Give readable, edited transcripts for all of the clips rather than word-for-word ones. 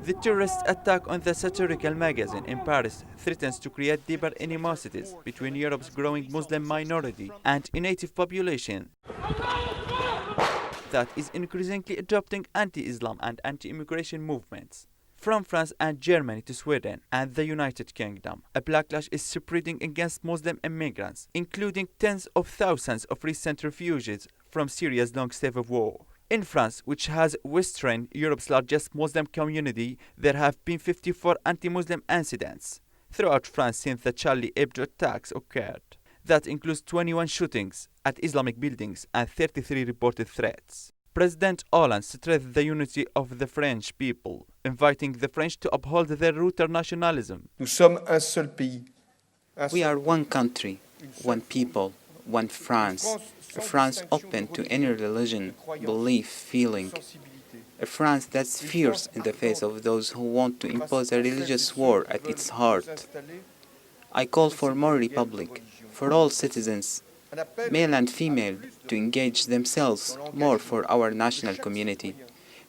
The terrorist attack on the satirical magazine in Paris threatens to create deeper animosities between Europe's growing Muslim minority and a native population that is increasingly adopting anti-Islam and anti-immigration movements. From France and Germany to Sweden and the United Kingdom, a backlash is spreading against Muslim immigrants, including tens of thousands of recent refugees from Syria's long civil war. In France, which has Western Europe's largest Muslim community, there have been 54 anti-Muslim incidents throughout France since the Charlie Hebdo attacks occurred. That includes 21 shootings at Islamic buildings and 33 reported threats. President Hollande stressed the unity of the French people, inviting the French to uphold their rooted nationalism. We are one country, one people, one France. A France open to any religion, belief, feeling. A France that's fierce in the face of those who want to impose a religious war at its heart. I call for more republic, for all citizens, male and female, to engage themselves more for our national community,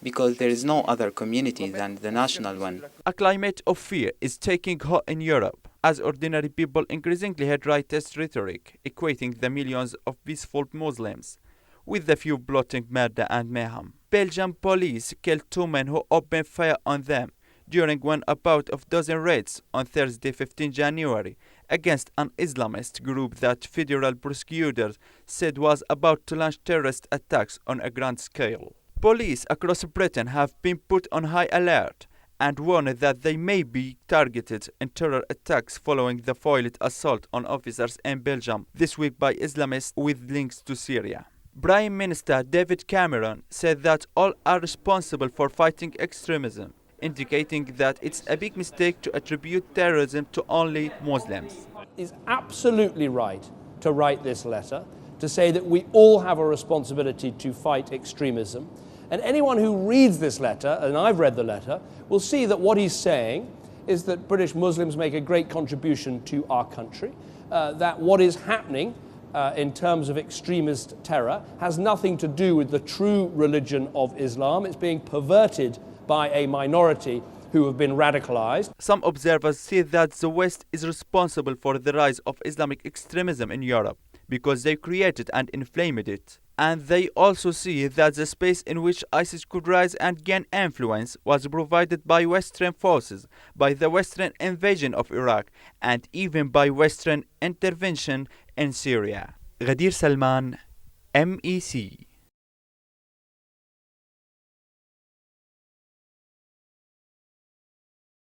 because there is no other community than the national one. A climate of fear is taking hold in Europe, as ordinary people increasingly heard rightist rhetoric, equating the millions of peaceful Muslims with the few plotting murder and mayhem. Belgian police killed 2 men who opened fire on them during one about of dozen raids on Thursday, 15 January, against an Islamist group that federal prosecutors said was about to launch terrorist attacks on a grand scale. Police across Britain have been put on high alert and warned that they may be targeted in terror attacks following the foiled assault on officers in Belgium this week by Islamists with links to Syria. Prime Minister David Cameron said that all are responsible for fighting extremism, indicating that it's a big mistake to attribute terrorism to only Muslims. It's absolutely right to write this letter, to say that we all have a responsibility to fight extremism. And anyone who reads this letter, and I've read the letter, will see that what he's saying is that British Muslims make a great contribution to our country, that what is happening in terms of extremist terror has nothing to do with the true religion of Islam. It's being perverted by a minority who have been radicalized. Some observers say that the West is responsible for the rise of Islamic extremism in Europe because they created and inflamed it. And they also see that the space in which ISIS could rise and gain influence was provided by Western forces, by the Western invasion of Iraq, and even by Western intervention in Syria. Ghadir Salman, MEC.